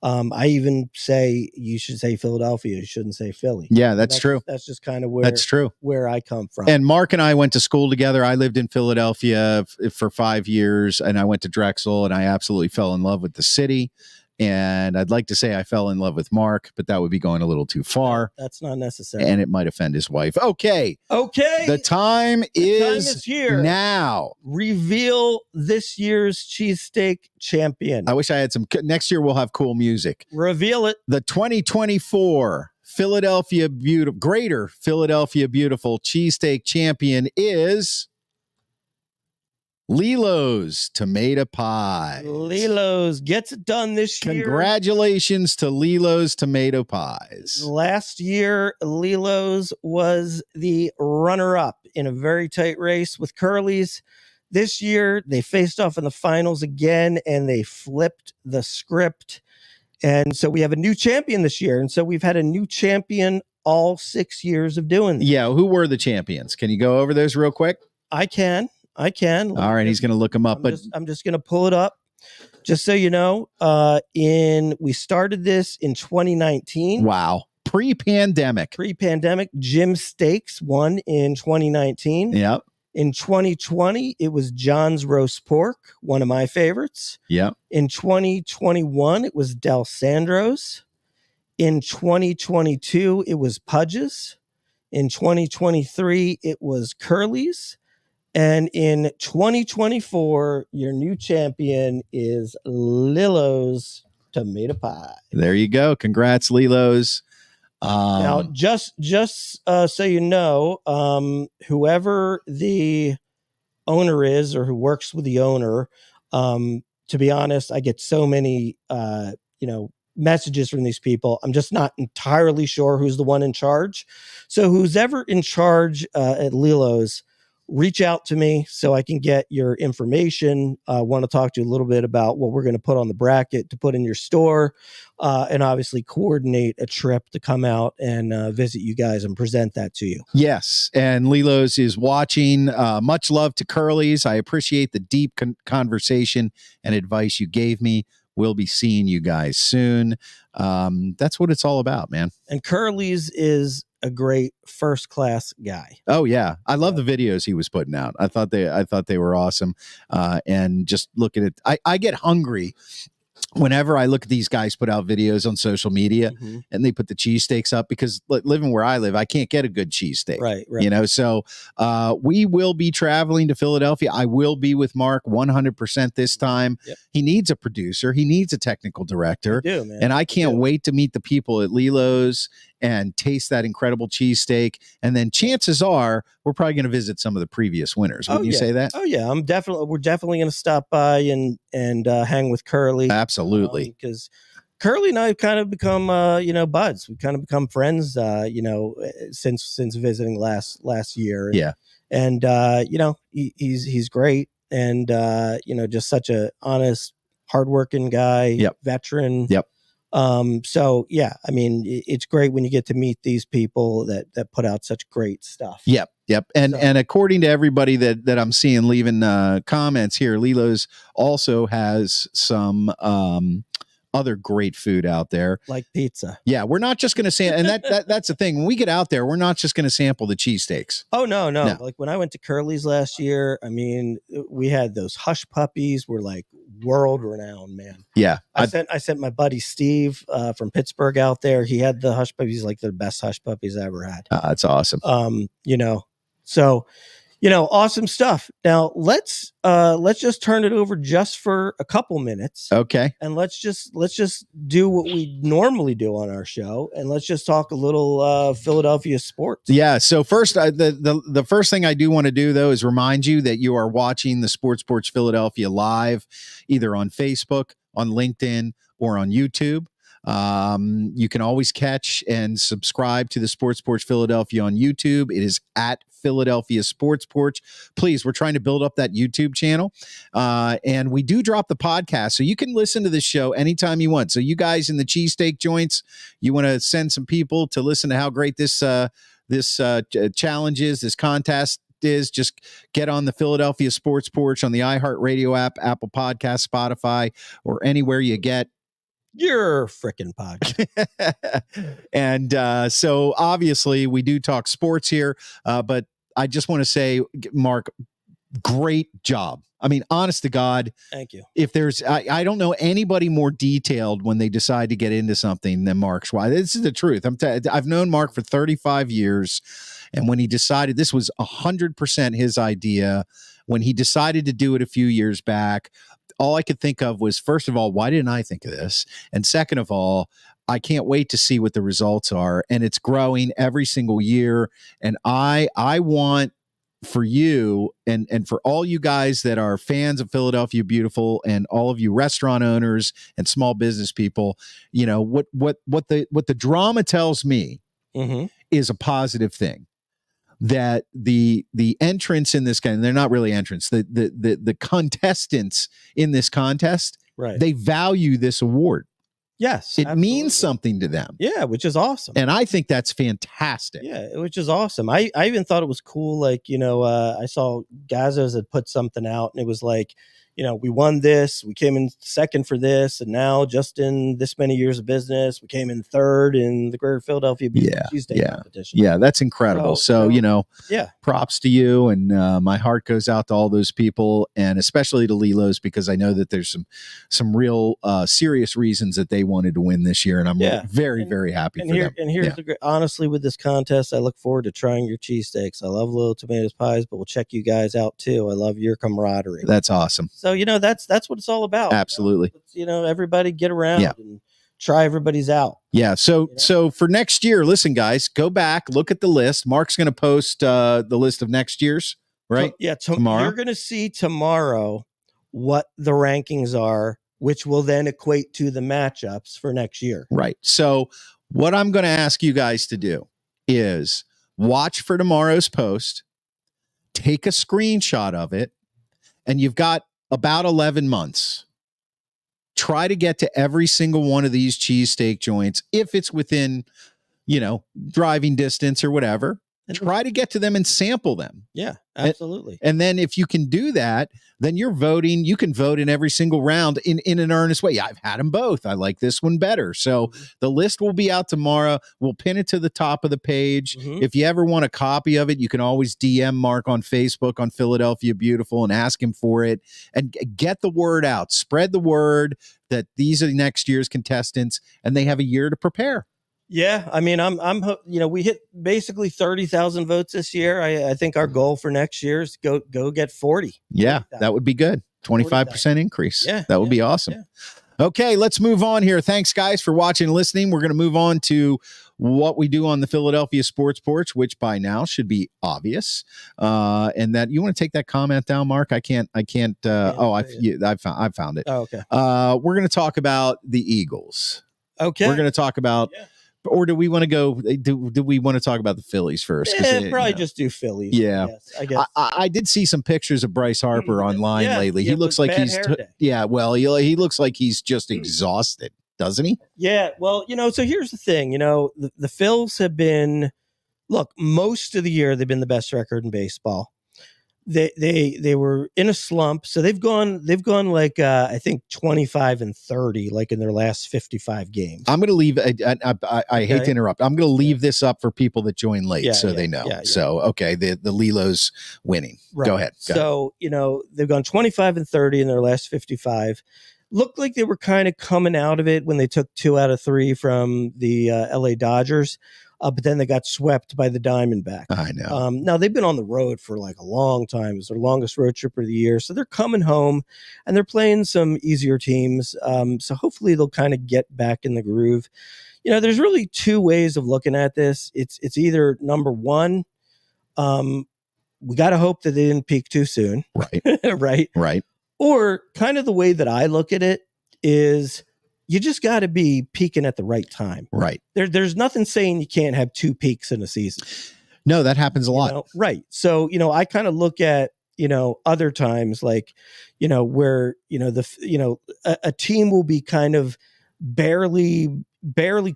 I even say you should say Philadelphia. You shouldn't say Philly. Yeah, that's true. That's just kind of where I come from. And Marc and I went to school together. I lived in Philadelphia for 5 years, and I went to Drexel, and I absolutely fell in love with the city. And I'd like to say I fell in love with Marc, but that would be going a little too far. That's not necessary. And it might offend his wife. Okay. The time is here. Now. Reveal this year's cheesesteak champion. I wish I had some. Next year we'll have cool music. Reveal it. The 2024 Greater Philadelphia Beautiful Cheesesteak champion is Lilo's Tomato Pie. Lilo's gets it done this year. Congratulations to Lilo's Tomato Pies. Last year, Lilo's was the runner-up in a very tight race with Curly's. This year, they faced off in the finals again, and they flipped the script. And so we have a new champion this year. And so we've had a new champion all 6 years of doing this. Yeah, who were the champions? Can you go over those real quick? I can. All right, he's going to look them up. I'm just going to pull it up. Just so you know, we started this in 2019. Wow. Pre-pandemic. Jim Steaks won in 2019. Yep. In 2020, it was John's Roast Pork, one of my favorites. Yep. In 2021, it was Del Sandro's. In 2022, it was Pudge's. In 2023, it was Curly's. And in 2024, your new champion is Lillo's Tomato Pie. There you go. Congrats, Lilo's. Now, just so you know, whoever the owner is or who works with the owner, to be honest, I get so many, messages from these people. I'm just not entirely sure who's the one in charge. So who's ever in charge at Lilo's, reach out to me so I can get your information. I want to talk to you a little bit about what we're going to put on the bracket to put in your store, and obviously coordinate a trip to come out and visit you guys and present that to you. Yes, and Lilo's is watching. Much love to Curly's. I appreciate the deep conversation and advice you gave me. We'll be seeing you guys soon. That's what it's all about, man. And Curly's is a great first class guy. Oh yeah, I love the videos he was putting out. I thought they were awesome. And just look at it, I get hungry whenever I look at these guys put out videos on social media and they put the cheesesteaks up, because living where I live, I can't get a good cheesesteak. Right. You know, so we will be traveling to Philadelphia. I will be with Marc 100% this time. Yep. He needs a producer. He needs a technical director. I do, man. And I can't wait to meet the people at Lilo's and taste that incredible cheesesteak. And then chances are we're probably going to visit some of the previous winners. Wouldn't you say that? Oh yeah. We're definitely going to stop by and hang with Curly. Absolutely. Because Curly and I have kind of become, buds. We've kind of become friends, since visiting last year. And he's great. And, just such a honest, hardworking guy, veteran. So yeah, I mean, it's great when you get to meet these people that put out such great stuff. Yep. And according to everybody that I'm seeing leaving comments here, Lilo's also has some other great food out there, like pizza. Yeah, we're not just going to sample, and that's the thing. When we get out there, we're not just going to sample the cheesesteaks. Oh no. Like when I went to Curly's last year, I mean, we had those hush puppies were like world renowned, man. Yeah, I sent my buddy Steve from Pittsburgh out there. He had the hush puppies, like the best hush puppies I ever had. That's awesome. So awesome stuff. Now let's just turn it over just for a couple minutes. Okay. And let's just do what we normally do on our show, and let's just talk a little Philadelphia sports. Yeah. So first, the first thing I do want to do though is remind you that you are watching the Sports Porch Philadelphia live, either on Facebook, on LinkedIn, or on YouTube. You can always catch and subscribe to the Sports Porch Philadelphia on YouTube. It is at Philadelphia Sports Porch. Please, we're trying to build up that YouTube channel. And we do drop the podcast, so you can listen to the show anytime you want. So you guys in the cheesesteak joints, you want to send some people to listen to how great this challenge is, this contest is, just get on the Philadelphia Sports Porch on the iHeartRadio app, Apple Podcast, Spotify, or anywhere you get your freaking podcast. And so obviously we do talk sports here, but I just want to say, Marc, great job. I mean, honest to God, thank you. If there's, I don't know anybody more detailed when they decide to get into something than Marc Schweizer. This is the truth. I've known Marc for 35 years. And when he decided, this was 100% his idea. When he decided to do it a few years back, all I could think of was, first of all, why didn't I think of this? And second of all, I can't wait to see what the results are. And it's growing every single year. And I want for you and for all you guys that are fans of Philadelphia Beautiful, and all of you restaurant owners and small business people, what the drama tells me is a positive thing. That the entrants in this game, they're not really entrants, the contestants in this contest, right? They value this award. Yes, it means something to them. Yeah, which is awesome. And I think that's fantastic. Yeah, which is awesome. I even thought it was cool. Like, I saw Gazos had put something out, and it was like, we won this, we came in second for this, and now just in this many years of business, we came in third in the Greater Philadelphia Cheesesteak competition. Yeah, that's incredible. So props to you, and my heart goes out to all those people, and especially to Lilo's, because I know that there's some real serious reasons that they wanted to win this year, and I'm very, very happy for them. And here's the great, honestly, with this contest, I look forward to trying your cheesesteaks. I love Little Tomatoes pies, but we'll check you guys out too. I love your camaraderie. That's awesome. So, that's what it's all about. Absolutely. Everybody get around and try everybody's out. Yeah. So for next year, listen, guys, go back, look at the list. Marc's going to post the list of next year's, right? Tomorrow. You're going to see tomorrow what the rankings are which will then equate to the matchups for next year. Right. So what I'm going to ask you guys to do is watch for tomorrow's post, take a screenshot of it, and you've got about 11 months. Try to get to every single one of these cheesesteak joints if it's within, driving distance or whatever. Try to get to them and sample them. Yeah, absolutely. And then if you can do that, then you're voting. You can vote in every single round in an earnest way. Yeah, I've had them both. I like this one better. So the list will be out tomorrow. We'll pin it to the top of the page. If you ever want a copy of it, you can always DM Marc on Facebook on Philadelphia Beautiful and ask him for it. And get the word out. Spread the word that these are next year's contestants and they have a year to prepare. Yeah, I mean, we hit basically 30,000 votes this year. I think our goal for next year is go get 40. Yeah, 40, that would be good. 25% increase. Yeah, that would be awesome. Yeah. Okay, let's move on here. Thanks, guys, for watching and listening. We're going to move on to what we do on the Philadelphia Sports Porch, which by now should be obvious. And that you want to take that comment down, Marc? I can't. I found it. Oh, okay. We're going to talk about the Eagles. Okay. We're going to talk about. Yeah. Or do we want to go? Do we want to talk about the Phillies first? Probably just do Phillies. Yeah, I guess. I did see some pictures of Bryce Harper online lately. He looks like he's he looks like he's just exhausted, doesn't he? Yeah. Well, so here's the thing. The Phils have been, most of the year they've been the best record in baseball. They were in a slump, so they've gone like I think 25-30 like in their last 55 games. I'm going to leave. I hate to interrupt. I'm going to leave this up for people that join late, they know. So okay, the Lilo's winning. Right. Go ahead. So they've gone 25-30 in their last 55. Looked like they were kind of coming out of it when they took 2 out of 3 from the LA Dodgers. But then they got swept by the Diamondbacks. I know. Now they've been on the road for like a long time. It's their longest road trip of the year. So they're coming home and they're playing some easier teams. So hopefully they'll kind of get back in the groove. There's really 2 ways of looking at this. It's either number one, we got to hope that they didn't peak too soon. Right. Right. Or kind of the way that I look at it is, you just got to be peaking at the right time. Right. There's nothing saying you can't have 2 peaks in a season. No, that happens a lot. Right. So, I kind of look at, other times like, where, a team will be kind of barely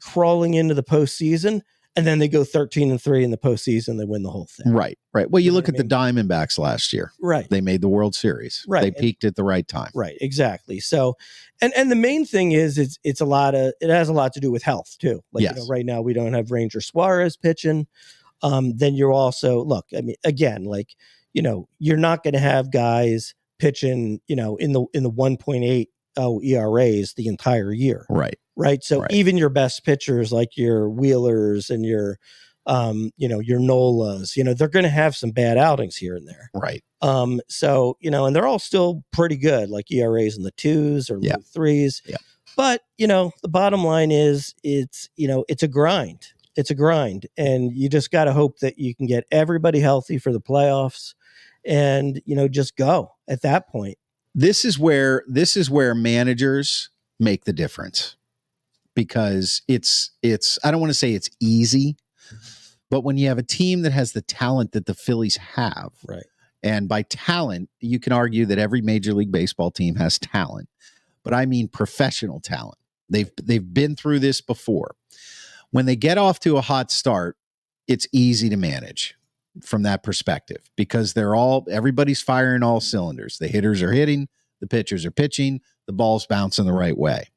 crawling into the postseason. And then they go 13-3 in the postseason. They win the whole thing. Right. Well, you look at the Diamondbacks last year. Right. They made the World Series. Right. They peaked at the right time. Right. Exactly. So, and the main thing is, it has a lot to do with health too. Like, right now we don't have Ranger Suarez pitching. Then you're also, you're not going to have guys pitching, in the 1.80 ERAs the entire year. Right. So even your best pitchers like your Wheelers and your Nolas, they're going to have some bad outings here and there. Right. So, and they're all still pretty good, like ERAs in the 2s or low 3s. Yeah. But, the bottom line is it's a grind. It's a grind. And you just got to hope that you can get everybody healthy for the playoffs and, just go at that point. This is where managers make the difference. Because it's I don't want to say it's easy, but when you have a team that has the talent that the Phillies have, right? And by talent, you can argue that every Major League Baseball team has talent, but I mean professional talent. They've been through this before. When they get off to a hot start, it's easy to manage from that perspective because everybody's firing all cylinders. The hitters are hitting, the pitchers are pitching, the ball's bouncing the right way.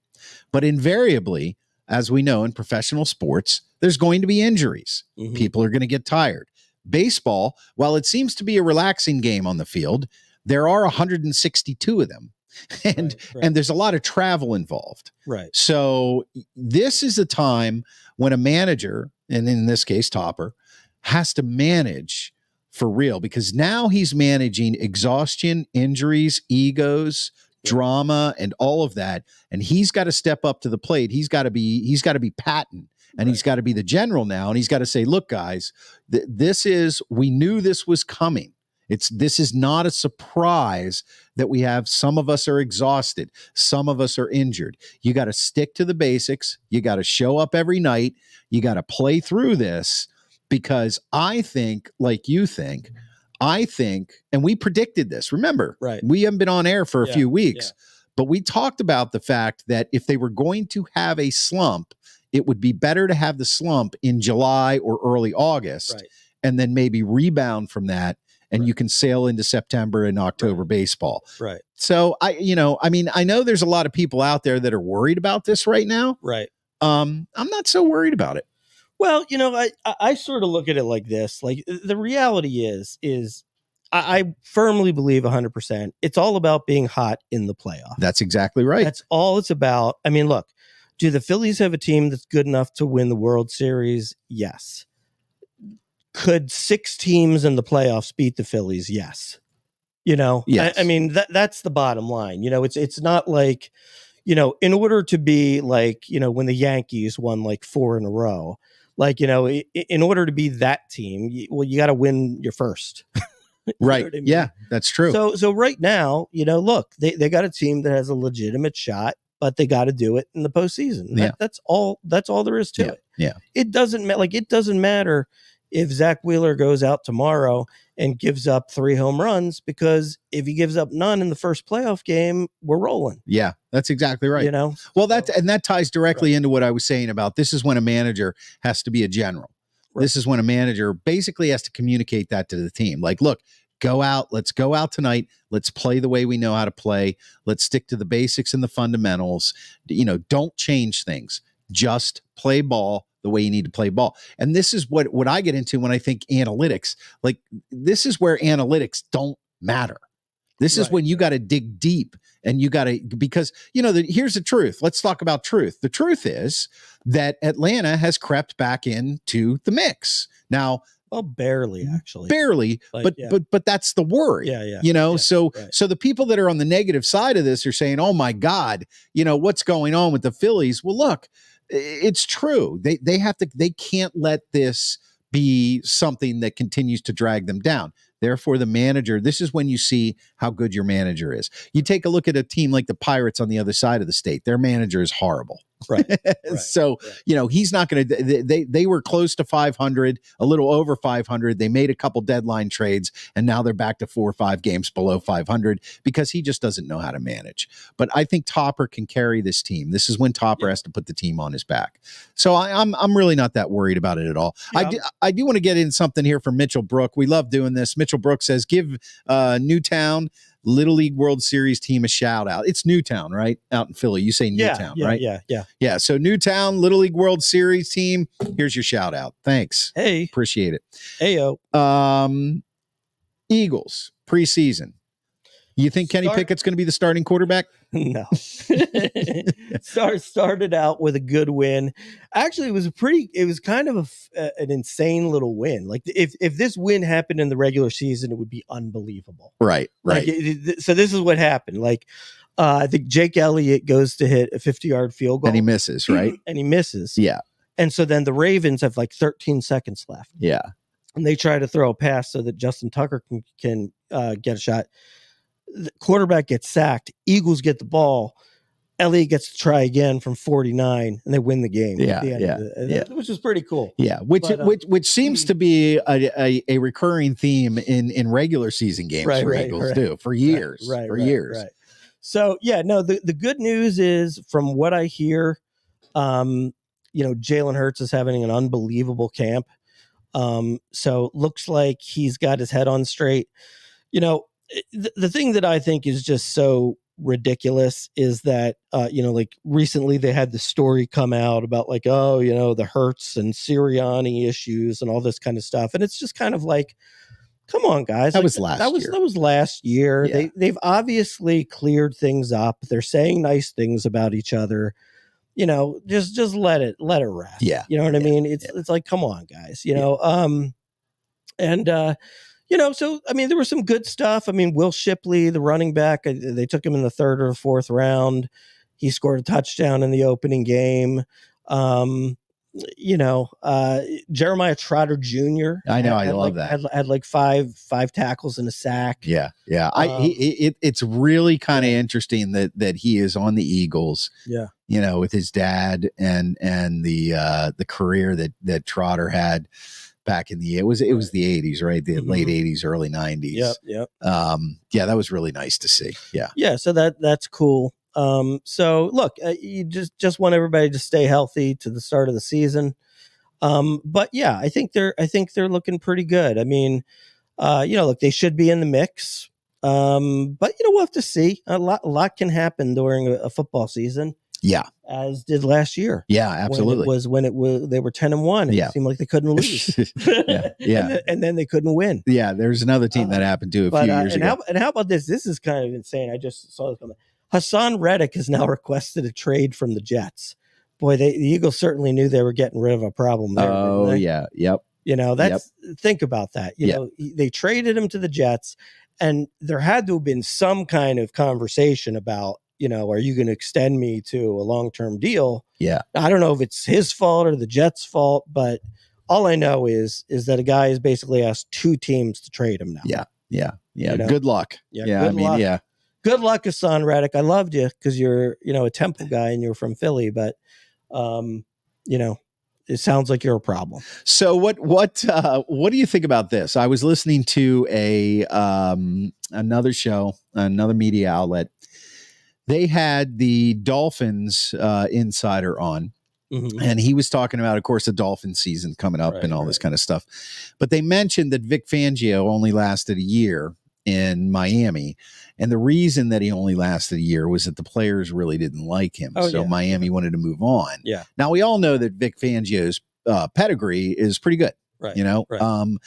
But invariably, as we know in professional sports, there's going to be injuries. Mm-hmm. People are going to get tired. Baseball, while it seems to be a relaxing game on the field, there are 162 of them. And there's a lot of travel involved. Right. So this is a time when a manager, and in this case, Topper, has to manage for real because now he's managing exhaustion, injuries, egos, drama, and all of that. And he's got to step up to the plate. He's got to be Patton, and he's got to be the general now. And he's got to say, look, guys, we knew this was coming. This is not a surprise that we have. Some of us are exhausted. Some of us are injured. You got to stick to the basics. You got to show up every night. You got to play through this, because I think, like you think, and we predicted this. Remember, right? We haven't been on air for a few weeks, but we talked about the fact that if they were going to have a slump, it would be better to have the slump in July or early August, and then maybe rebound from that, and you can sail into September and October baseball. Right. So I know there's a lot of people out there that are worried about this right now. Right. I'm not so worried about it. Well, I sort of look at it like this. Like, the reality is I firmly believe 100% it's all about being hot in the playoff. That's exactly right. That's all it's about. I mean, look, do the Phillies have a team that's good enough to win the World Series? Yes. Could 6 teams in the playoffs beat the Phillies? Yes. Yes. I mean, that's the bottom line. It's not like, in order to be like, when the Yankees won like 4 in a row, like, in order to be that team, you got to win your first. Right. I mean? Yeah, that's true. So right now, look, they got a team that has a legitimate shot, but they got to do it in the postseason. That's all there is to it. Yeah. It doesn't matter if Zach Wheeler goes out tomorrow and gives up 3 home runs, because if he gives up none in the first playoff game, we're rolling. Yeah, that's exactly right. Well, that ties directly into what I was saying about, this is when a manager has to be a general. Right. This is when a manager basically has to communicate that to the team. Like, look, let's go out tonight. Let's play the way we know how to play. Let's stick to the basics and the fundamentals. Don't change things. Just play ball the way you need to play ball. And this is what I get into when I think analytics. Like, this is where analytics don't matter. This is when you got to dig deep, and you got to, because, here's the truth. Let's talk about truth. The truth is that Atlanta has crept back into the mix. Now, well, barely, actually. Barely, but that's the worry. So the people that are on the negative side of this are saying, oh my God, what's going on with the Phillies? Well, look, it's true. They can't let this be something that continues to drag them down. Therefore, the manager, this is when you see how good your manager is. You take a look at a team like the Pirates on the other side of the state. Their manager is horrible. Right. So, he's not going to, they were close to 500, a little over 500. They made a couple deadline trades, and now they're back to 4 or 5 games below 500, because he just doesn't know how to manage. But I think Topper can carry this team. This is when Topper has to put the team on his back. So I'm really not that worried about it at all. Yeah. I do want to get in something here from Mitchell Brook. We love doing this. Mitchell Brook says, give Newtown Little League World Series team a shout out. It's Newtown, right? Out in Philly. You say Newtown, right? Yeah. So Newtown Little League World Series team, here's your shout out. Thanks. Hey. Appreciate it. Heyo. Eagles preseason. You think Kenny Pickett's going to be the starting quarterback? No. Started out with a good win. Actually, it was kind of an insane little win. Like, if this win happened in the regular season, it would be unbelievable. Right. Like, so this is what happened. Like, I think Jake Elliott goes to hit a 50-yard field goal. And he misses, right? And he misses. Yeah. And so then the Ravens have like 13 seconds left. Yeah. And they try to throw a pass so that Justin Tucker can get a shot. The quarterback gets sacked. Eagles get the ball. Elliott gets to try again from 49, and they win the game. Which is pretty cool. Yeah, which seems to be a recurring theme in regular season games for Eagles too, for years. Right. So the good news is, from what I hear, Jalen Hurts is having an unbelievable camp. So looks like he's got his head on straight. The thing that I think is just so ridiculous is that, like, recently they had the story come out about, like, the Hurts and Sirianni issues and all this kind of stuff. And it's just kind of like, come on, guys. That was last year. That was last year. Yeah. They've obviously cleared things up. They're saying nice things about each other. Just let it rest. Yeah. You know what I mean? It's like, come on, guys, so, I mean, there was some good stuff. I mean, Will Shipley, the running back, they took him in the 3rd or 4th round. He scored a touchdown in the opening game. Jeremiah Trotter Jr. I know. I had love like, that. Had like five tackles and a sack. Yeah. It's really kind of interesting that he is on the Eagles. Yeah. With his dad and the career that Trotter had back in the it was the 80s, right? The late 80s, early 90s. Yep. Yeah, that was really nice to see. Yeah. Yeah. So that's cool. So look, you just want everybody to stay healthy to the start of the season. But yeah, I think they're looking pretty good. I mean, look, they should be in the mix. But we'll have to see. A lot can happen during a football season. Yeah. As did last year. Yeah, absolutely. When it was they were 10-1. And it seemed like they couldn't lose. Yeah. and then they couldn't win. Yeah, there's another team that happened to a few years ago. How about this? This is kind of insane. I just saw this comment. Hassan Reddick has now requested a trade from the Jets. Boy, the Eagles certainly knew they were getting rid of a problem there. Oh, yeah. Yep. Think about that. They traded him to the Jets, and there had to have been some kind of conversation about, are you going to extend me to a long-term deal? Yeah. I don't know if it's his fault or the Jets' fault, but all I know is that a guy has basically asked 2 teams to trade him now. Yeah. Good luck. Yeah. Good luck, Hassan Reddick. I loved you because you're, a Temple guy and you're from Philly, but, it sounds like you're a problem. So what do you think about this? I was listening to another show, another media outlet. They had the Dolphins insider on, and he was talking about, of course, the Dolphin season coming up and all this kind of stuff. But they mentioned that Vic Fangio only lasted a year in Miami. And the reason that he only lasted a year was that the players really didn't like him. Miami wanted to move on. Yeah. Now, we all know that Vic Fangio's pedigree is pretty good. Right. Right.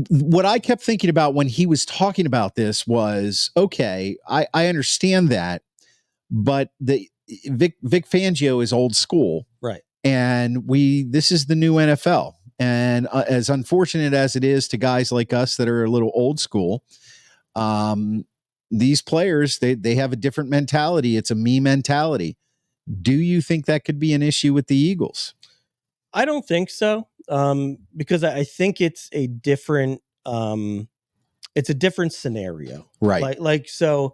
What I kept thinking about when he was talking about this was, okay, I understand that, but Vic Fangio is old school. Right. And this is the new NFL. And as unfortunate as it is to guys like us that are a little old school, these players, they have a different mentality. It's a me mentality. Do you think that could be an issue with the Eagles? I don't think so. Because I think it's a different scenario. Right. So,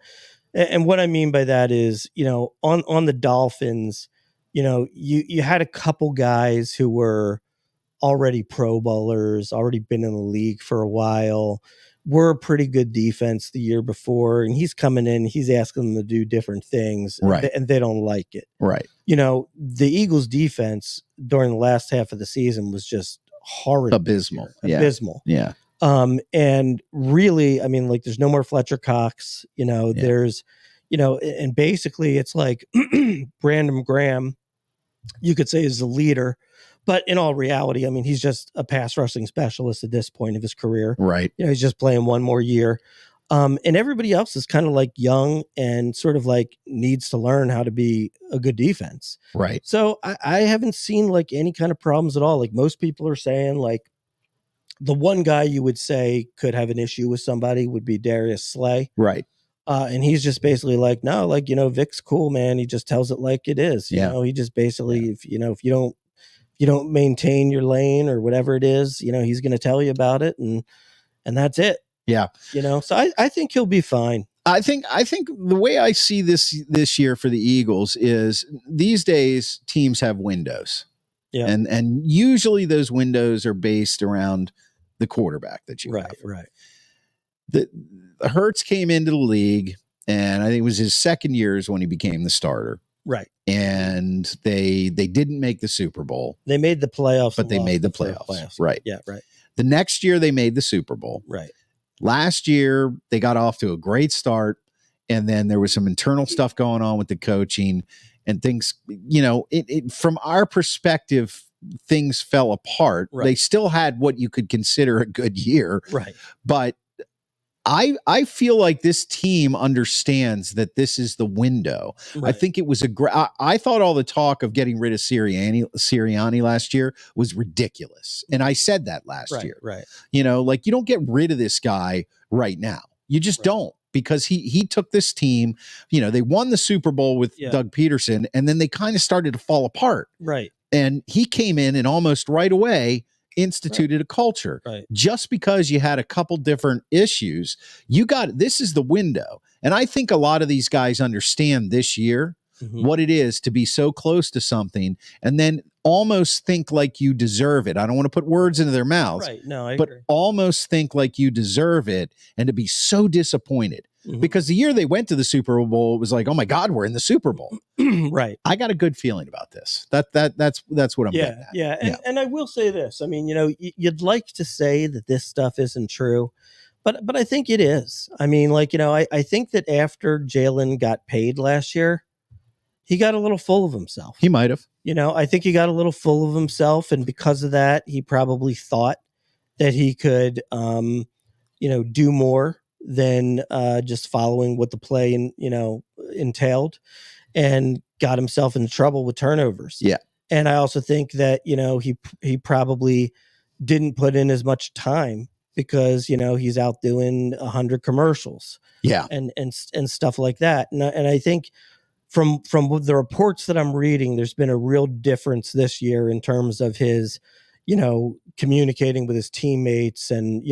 and what I mean by that is, on the Dolphins, you had a couple guys who were already Pro Bowlers, already been in the league for a while, were a pretty good defense the year before, and he's coming in, he's asking them to do different things, right? And they don't like it, right? The Eagles' defense during the last half of the season was just horrid, abysmal. Yeah. And really, I mean, like, there's no more Fletcher Cox. There's, and basically, it's like Brandon Graham, you could say, is the leader. But in all reality, I mean, he's just a pass rushing specialist at this point of his career. Right. He's just playing one more year. And everybody else is kind of like young and sort of like needs to learn how to be a good defense. Right. So I haven't seen like any kind of problems at all. Like, most people are saying, like, the one guy you would say could have an issue with somebody would be Darius Slay. Right. And he's just basically like, no, like, Vic's cool, man. He just tells it like it is. He just basically, if you don't maintain your lane or whatever it is, he's going to tell you about it, and that's it. Yeah. So I think he'll be fine. I think the way I see this year for the Eagles is, these days teams have windows. Yeah. And usually those windows are based around the quarterback that you have. Right. The Hurts came into the league, and I think it was his second year is when he became the starter. Right. And they didn't make the Super Bowl. They made the playoffs, but they made the playoffs. Right. Yeah. Right. The next year they made the Super Bowl. Right. Last year they got off to a great start, and then there was some internal stuff going on with the coaching and things. From our perspective, things fell apart. Right. They still had what you could consider a good year. Right. But I feel like this team understands that this is the window. Right. I think it was I thought all the talk of getting rid of Sirianni last year was ridiculous. And I said that last year. Right. You don't get rid of this guy right now. You just don't. because he took this team, they won the Super Bowl with Doug Peterson, and then they kind of started to fall apart. Right. And he came in and almost right away instituted a culture. Right. Just because you had a couple different issues, this is the window. And I think a lot of these guys understand this year what it is to be so close to something and then almost think like you deserve it. I don't want to put words into their mouths, right? No, I but agree. almost think like you deserve it, and to be so disappointed because the year they went to the Super Bowl, it was like, oh my God, we're in the Super Bowl. Right. I got a good feeling about this. That's what I'm getting at. Yeah. And I will say this. I mean, you'd like to say that this stuff isn't true, but I think it is. I mean, I think that after Jalen got paid last year, he got a little full of himself. He might have. I think he got a little full of himself, and because of that, he probably thought that he could, do more than just following what the play entailed, and got himself into trouble with turnovers. Yeah, and I also think that he probably didn't put in as much time because he's out doing 100 commercials. Yeah, and stuff like that, and I think. From the reports that I'm reading, there's been a real difference this year in terms of his, communicating with his teammates and,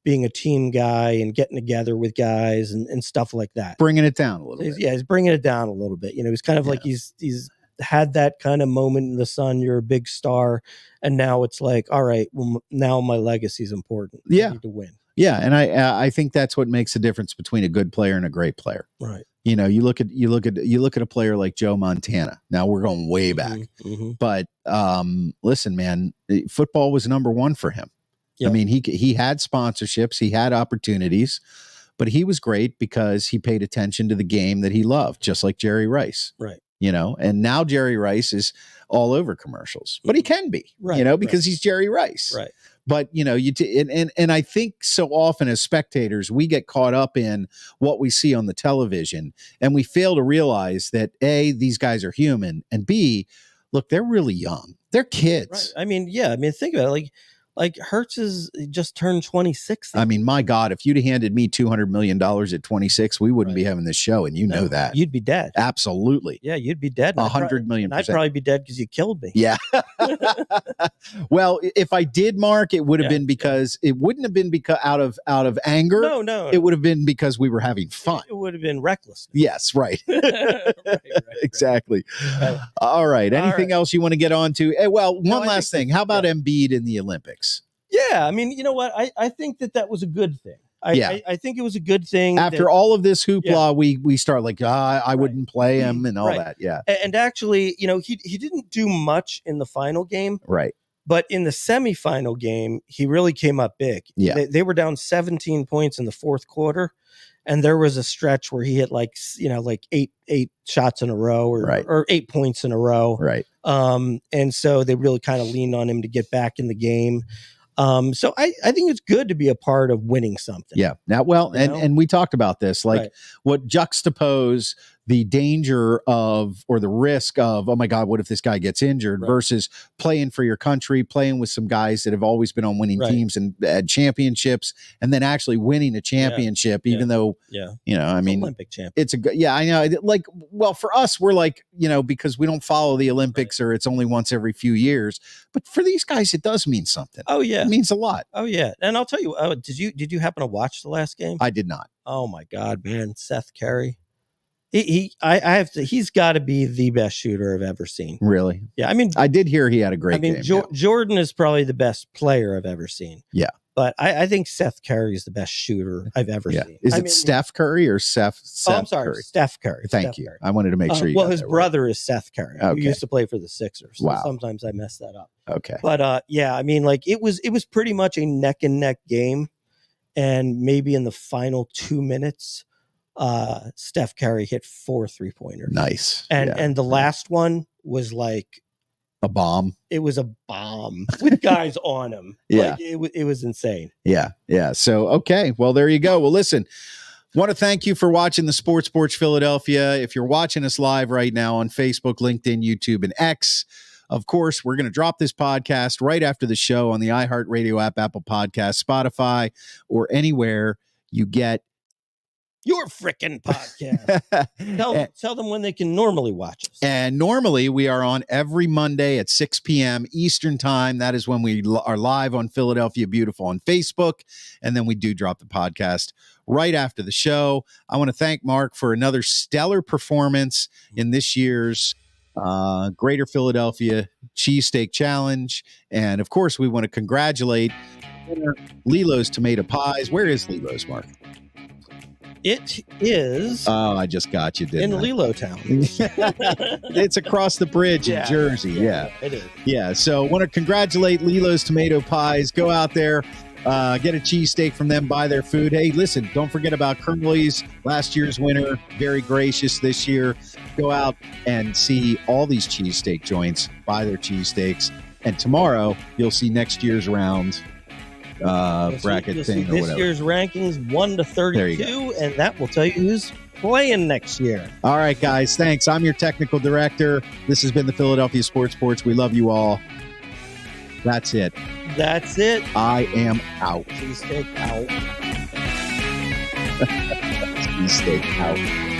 being a team guy and getting together with guys and stuff like that. Bringing it down a little bit. Yeah, he's bringing it down a little bit. He's kind of like he's had that kind of moment in the sun. You're a big star. And now it's like, all right, well, now my legacy is important. Yeah. I need to win. Yeah. And I think that's what makes the difference between a good player and a great player. Right. You look at a player like Joe Montana. Now we're going way back, but listen, man, football was number one for him. Yep. I mean, he had sponsorships, he had opportunities, but he was great because he paid attention to the game that he loved, just like Jerry Rice. Right. And now Jerry Rice is all over commercials, but he can be, because he's Jerry Rice. Right. But, and I think so often as spectators, we get caught up in what we see on the television, and we fail to realize that A, these guys are human, and B, look, they're really young. They're kids. Right. I mean, think about it. Like Hurts is just turned 26. I mean, my God, if you'd have handed me $200 million at 26, we wouldn't be having this show. And know that. You'd be dead. Absolutely. Yeah, you'd be dead. 100 million%. I'd probably be dead because you killed me. Yeah. Well, if I did, Mark, it would have been because it wouldn't have been because out of anger. No. It would have been because we were having fun. It would have been reckless. Yes, right. right. Exactly. Right. All right. Anything else you want to get on to? Well, one last thing. How about Embiid in the Olympics? Yeah, I mean, you know what? I think that was a good thing. I think it was a good thing. After all of this hoopla, we start like, I wouldn't play him and all that. Yeah. And actually, he didn't do much in the final game. Right. But in the semifinal game, he really came up big. Yeah. They were down 17 points in the fourth quarter. And there was a stretch where he hit like eight shots in a row or 8 points in a row. Right. And so they really kind of leaned on him to get back in the game. So I think it's good to be a part of winning something. Yeah. Now, and we talked about this, like what juxtapose the danger of, or the risk of, oh my God, what if this guy gets injured versus playing for your country, playing with some guys that have always been on winning teams and had championships, and then actually winning a championship, even though, I mean, Olympic champion. it's I know. Like, well, for us, we're like, because we don't follow the Olympics or it's only once every few years, but for these guys, it does mean something. Oh yeah. It means a lot. Oh yeah. And I'll tell you, did you happen to watch the last game? I did not. Oh my God, man. Seth Curry. He's got to be the best shooter I've ever seen. Really? Yeah. I mean, I did hear he had a great game. Jordan is probably the best player I've ever seen. Yeah. But I think Seth Curry is the best shooter I've ever seen. Is it Steph Curry or Seth? I'm sorry, Curry? Steph Curry. Thank you. I wanted to make sure you well, his brother is Seth Curry, who used to play for the Sixers. So sometimes I mess that up. Okay. But I mean, like it was pretty much a neck and neck game. And maybe in the final 2 minutes, Steph Curry hit 4 3-pointers. Nice. And the last one was like a bomb. It was a bomb with guys on him. Yeah. Like, it was insane. Yeah. Yeah. So, okay. Well, there you go. Well, listen, want to thank you for watching the Sports Porch Philadelphia. If you're watching us live right now on Facebook, LinkedIn, YouTube, and X, of course, we're going to drop this podcast right after the show on the iHeartRadio app, Apple Podcast, Spotify, or anywhere you get Your frickin' podcast. Tell them when they can normally watch us. And normally we are on every Monday at 6 p.m. Eastern time. That is when we are live on Philadelphia Beautiful on Facebook. And then we do drop the podcast right after the show. I want to thank Marc for another stellar performance in this year's Greater Philadelphia Cheesesteak Challenge. And of course, we want to congratulate Lilo's Tomato Pies. Where is Lilo's, Marc? It is. Oh, I just got you, didn't in I? Lilo Town. It's across the bridge in Jersey. Yeah, it is. Yeah, so want to congratulate Lilo's Tomato Pies. Go out there, get a cheesesteak from them, buy their food. Hey, listen, don't forget about Curly's, last year's winner, very gracious this year. Go out and see all these cheesesteak joints, buy their cheesesteaks, and tomorrow you'll see next year's round bracket thing or whatever. This year's rankings 1 to 32, and that will tell you who's playing next year. All right, guys, thanks. I'm your technical director. This has been the Philadelphia Sports Porch. We love you all. That's it. That's it. I am out. Cheesesteak out. Cheesesteak out.